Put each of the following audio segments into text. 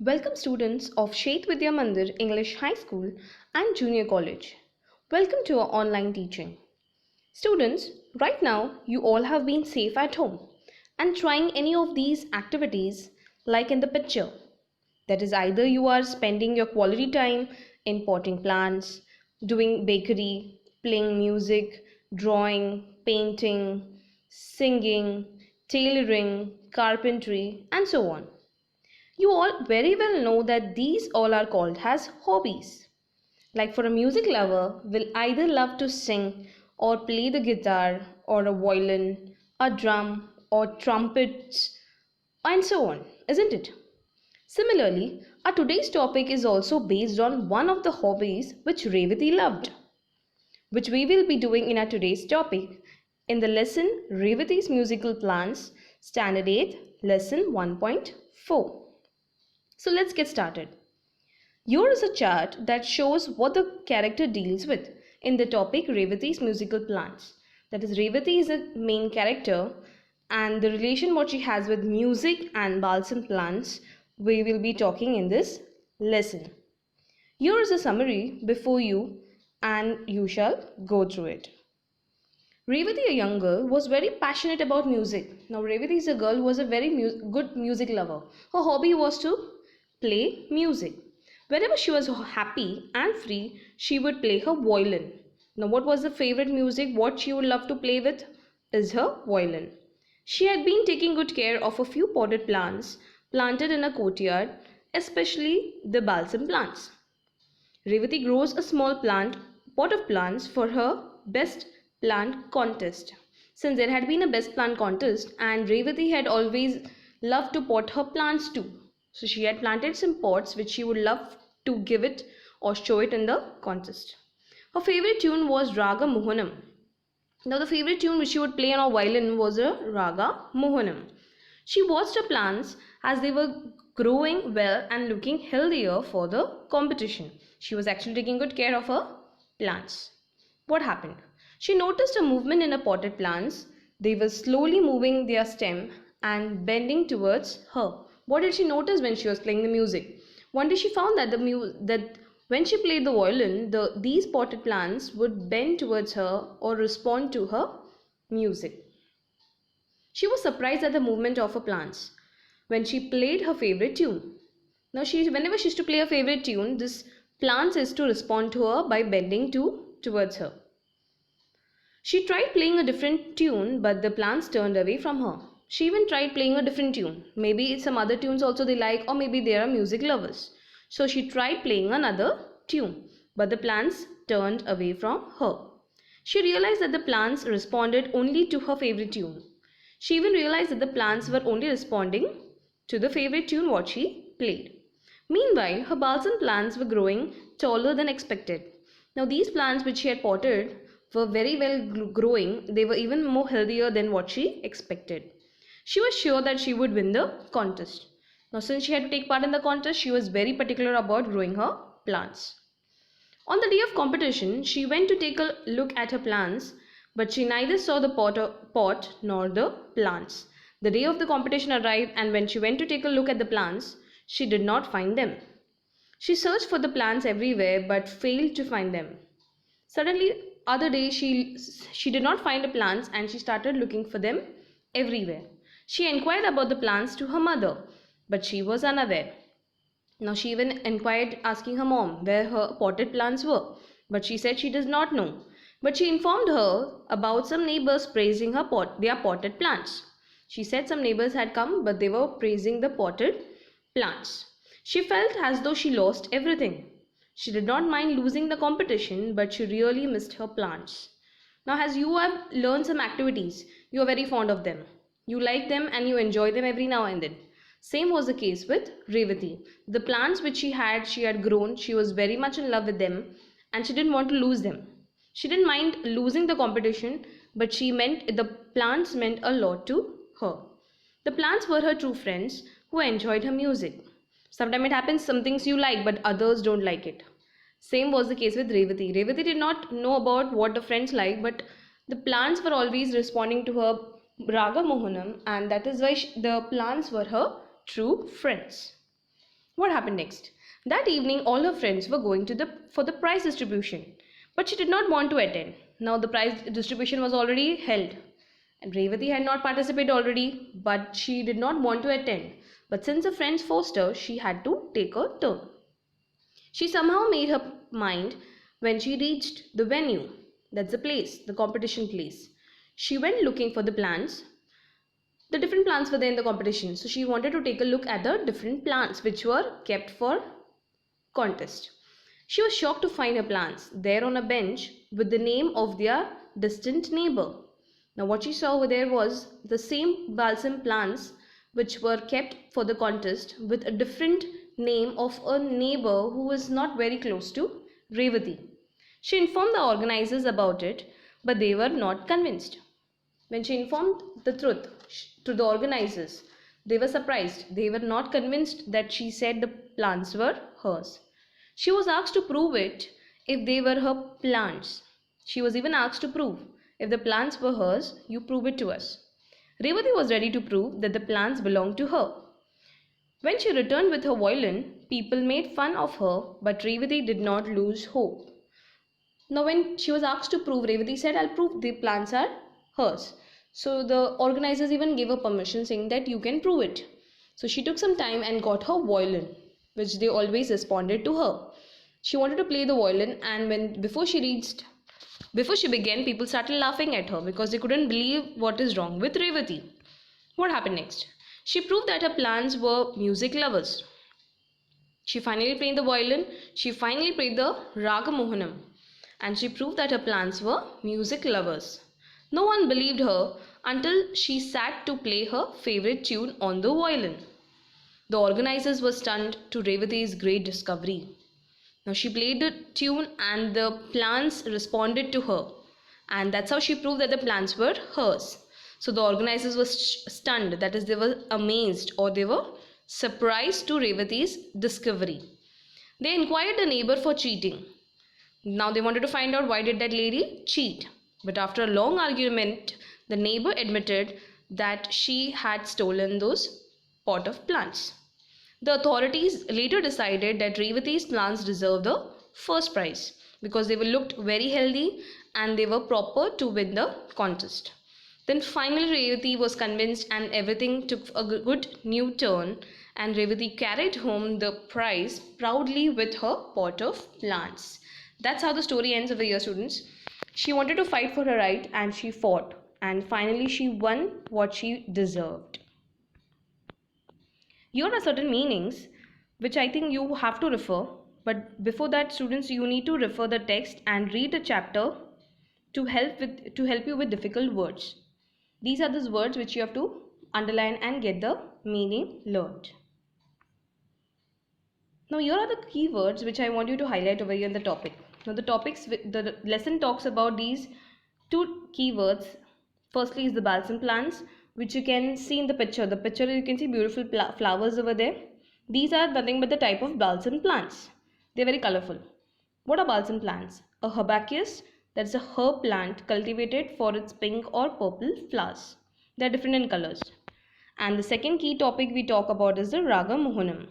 Welcome students of Shet Vidya Mandir English High School and Junior College. Welcome to our online teaching. Students, right now you all have been safe at home and trying any of these activities like in the picture. That is either you are spending your quality time in potting plants, doing bakery, playing music, drawing, painting, singing, tailoring, carpentry and so on. You all very well know that these all are called as hobbies. Like for a music lover, will either love to sing or play the guitar or a violin, a drum or trumpets and so on, isn't it? Similarly, our today's topic is also based on one of the hobbies which Revati loved, which we will be doing in our today's topic in the lesson Revati's Musical Plants, Standard 8, Lesson 1.4. So let's get started. Here is a chart that shows what the character deals with in the topic Revati's musical plants. That is, Revati is a main character and the relation what she has with music and balsam plants we will be talking in this lesson. Here is a summary before you and you shall go through it. Revati, a young girl, was very passionate about music. Now, Revati is a girl who was a very good music lover. Her hobby was to play music. Whenever she was happy and free, she would play her violin. Now, what was the favorite music? What she would love to play with is her violin. She had been taking good care of a few potted plants planted in a courtyard, especially the balsam plants. Revati grows a small pot of plants for her best plant contest. Since there had been a best plant contest and Revati had always loved to pot her plants too. So she had planted some pots which she would love to give it or show it in the contest. Her favorite tune was Raga Mohanam. Now the favorite tune which she would play on her violin was a Raga Mohanam. She watched her plants as they were growing well and looking healthier for the competition. She was actually taking good care of her plants. What happened? She noticed a movement in her potted plants. They were slowly moving their stem and bending towards her. What did she notice when she was playing the music? One day she found that that when she played the violin, these potted plants would bend towards her or respond to her music. She was surprised at the movement of her plants when she played her favorite tune. Now whenever she used to play her favorite tune, this plants is to respond to her by bending towards her. She tried playing a different tune, but the plants turned away from her. She even tried playing a different tune. Maybe some other tunes also they like, or maybe they are music lovers. So she tried playing another tune, but the plants turned away from her. She realized that the plants responded only to her favorite tune. She even realized that the plants were only responding to the favorite tune what she played. Meanwhile, her balsam plants were growing taller than expected. Now these plants which she had potted were very well growing. They were even more healthier than what she expected. She was sure that she would win the contest. Now since she had to take part in the contest, she was very particular about growing her plants. On the day of competition, she went to take a look at her plants, but she neither saw the pot nor the plants. The day of the competition arrived, and when she went to take a look at the plants, she did not find them. She searched for the plants everywhere but failed to find them. Suddenly, other day she did not find the plants and she started looking for them everywhere. She inquired about the plants to her mother, but she was unaware. Now she even inquired asking her mom where her potted plants were, but she said she does not know. But she informed her about some neighbors praising their potted plants. She said some neighbors had come, but they were praising the potted plants. She felt as though she lost everything. She did not mind losing the competition, but she really missed her plants. Now, as you have learned some activities, you are very fond of them. You like them and you enjoy them every now and then. Same was the case with Revati. The plants which she had grown, she was very much in love with them and she didn't want to lose them. She didn't mind losing the competition, but the plants meant a lot to her. The plants were her true friends who enjoyed her music. Sometimes it happens some things you like but others don't like it. Same was the case with Revati. Revati did not know about what the friends like, but the plants were always responding to her Raga Mohanam, and that is why the plants were her true friends. What happened next? That evening, all her friends were going for the prize distribution, but she did not want to attend. Now the prize distribution was already held, and Revati had not participated already, but she did not want to attend. But since her friends forced her, she had to take her turn. She somehow made her mind when she reached the venue. That's the place, the competition place. She went looking for the plants. The different plants were there in the competition, so she wanted to take a look at the different plants which were kept for contest. She was shocked to find her plants there on a bench with the name of their distant neighbor. Now what she saw over there was the same balsam plants which were kept for the contest with a different name of a neighbor who was not very close to Revati. She informed the organizers about it, but they were not convinced. When she informed the truth to the organizers, they were surprised. They were not convinced that she said the plants were hers. She was asked to prove it if they were her plants. She was even asked to prove if the plants were hers, you prove it to us. Revati was ready to prove that the plants belonged to her. When she returned with her violin, people made fun of her, but Revati did not lose hope. Now when she was asked to prove, Revati said, I'll prove the plants are hers. So the organizers even gave her permission saying that you can prove it. So she took some time and got her violin, which they always responded to her. She wanted to play the violin, and before she began, people started laughing at her because they couldn't believe what is wrong with Revati. What happened next? She proved that her plants were music lovers. She finally played the violin, she finally played the Raga Mohanam, and she proved that her plants were music lovers. No one believed her until she sat to play her favorite tune on the violin. The organizers were stunned to Revati's great discovery. Now she played the tune and the plants responded to her, and that's how she proved that the plants were hers. So the organizers were stunned, that is, they were amazed or they were surprised to Revati's discovery. They inquired the neighbor for cheating. Now they wanted to find out why did that lady cheat. But after a long argument, the neighbor admitted that she had stolen those pot of plants. The authorities later decided that Revati's plants deserved the first prize because they were looked very healthy and they were proper to win the contest. Then finally Revati was convinced and everything took a good new turn, and Revati carried home the prize proudly with her pot of plants. That's how the story ends over here, students. She wanted to fight for her right and she fought, and finally she won what she deserved. Here are certain meanings which I think you have to refer, but before that, students, you need to refer the text and read the chapter to help you with difficult words. These are those words which you have to underline and get the meaning learned. Now here are the keywords which I want you to highlight over here in the topic. Now the lesson talks about these two keywords. Firstly is the balsam plants, which you can see in the picture. The picture, you can see beautiful flowers over there. These are nothing but the type of balsam plants. They're very colorful. What are balsam plants? A herbaceous, that's a herb plant cultivated for its pink or purple flowers. They are different in colors. And the second key topic we talk about is the Raga Mohanam.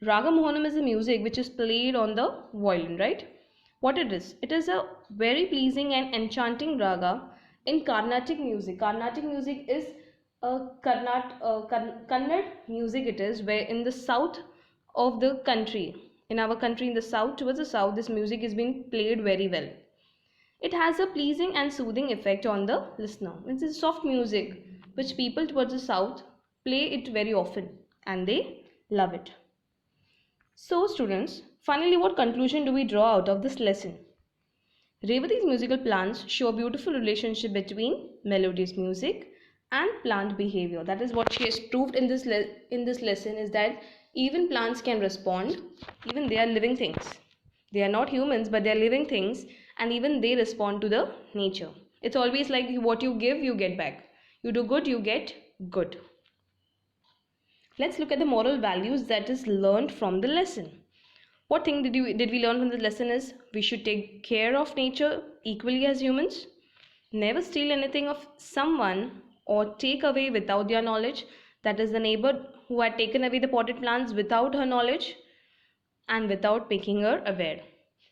Raga Mohanam is a music which is played on the violin, right? What it is? It is a very pleasing and enchanting raga in Carnatic music. Carnatic music is a Kannada music. It is where in the south of the country, in our country in the south, towards the south, this music is being played very well. It has a pleasing and soothing effect on the listener. It's a soft music which people towards the south play it very often and they love it. So students, finally what conclusion do we draw out of this lesson? Revati's musical plants show a beautiful relationship between melodious music and plant behavior. That is what she has proved in this lesson, is that even plants can respond. Even they are living things. They are not humans, but they are living things, and even they respond to the nature. It's always like what you give, you get back. You do good, you get good. Let's look at the moral values that is learned from the lesson. What thing did we learn from the lesson is we should take care of nature equally as humans. Never steal anything of someone or take away without their knowledge. That is the neighbor who had taken away the potted plants without her knowledge. and without making her aware.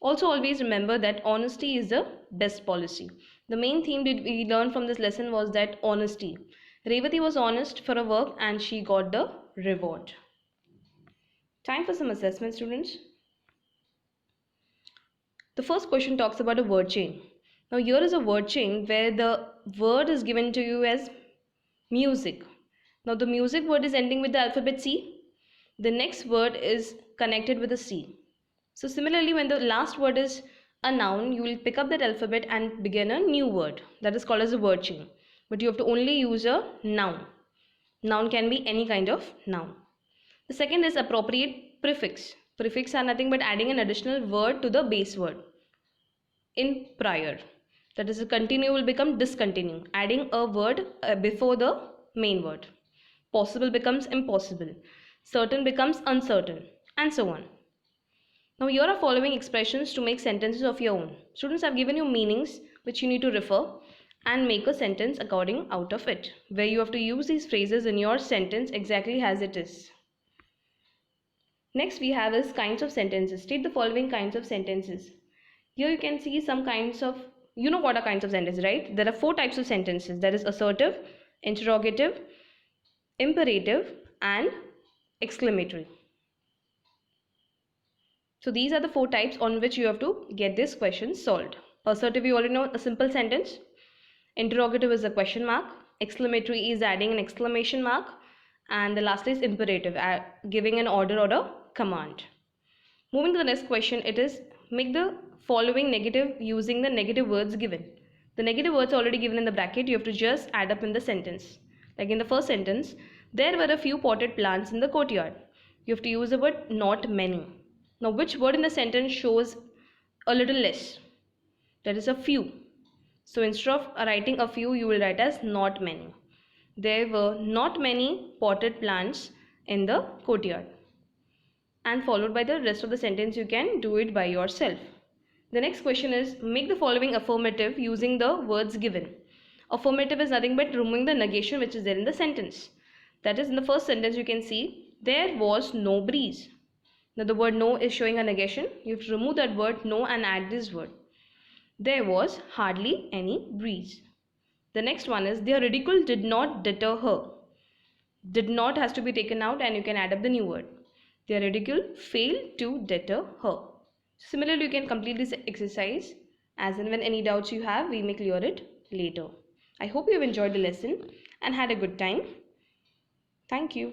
Also, always remember that honesty is the best policy. The main theme that we learned from this lesson was that honesty. Revati was honest for her work and she got the reward. Time for some assessment, students. The first question talks about a word chain. Now, here is a word chain where the word is given to you as music. Now, the music word is ending with the alphabet C. The next word is connected with a C. So, similarly, when the last word is a noun, you will pick up that alphabet and begin a new word. That is called as a word chain. But you have to only use a noun. Noun can be any kind of noun. The second is appropriate prefix. Prefix are nothing but adding an additional word to the base word in prior. That is, a continue will become discontinue, adding a word before the main word. Possible becomes impossible. Certain becomes uncertain, and so on. Now, here are following expressions to make sentences of your own. Students, have given you meanings which you need to refer and make a sentence according out of it, where you have to use these phrases in your sentence exactly as it is. Next we have is kinds of sentences. State the following kinds of sentences. Here you can see some kinds of, you know what are kinds of sentences, right? There are 4 types of sentences. That is assertive, interrogative, imperative, and exclamatory. So these are the 4 types on which you have to get this question solved. Assertive, you already know, a simple sentence. Interrogative is a question mark. Exclamatory is adding an exclamation mark. And the last is imperative, giving an order or a command. Moving to the next question, it is make the following negative using the negative words given. The negative words are already given in the bracket. You have to just add up in the sentence. Like in the first sentence, there were a few potted plants in the courtyard. You have to use the word not many. Now, which word in the sentence shows a little less? That is a few. So instead of writing a few, you will write as not many. There were not many potted plants in the courtyard. And followed by the rest of the sentence, you can do it by yourself. The next question is make the following affirmative using the words given. Affirmative is nothing but removing the negation which is there in the sentence. That is, in the first sentence you can see there was no breeze. Now the word no is showing a negation. You have to remove that word no and add this word. There was hardly any breeze. The next one is their ridicule did not deter her. Did not has to be taken out and you can add up the new word. Their ridicule failed to deter her. Similarly, you can complete this exercise as and when any doubts you have, we may clear it later. I hope you have enjoyed the lesson and had a good time. Thank you.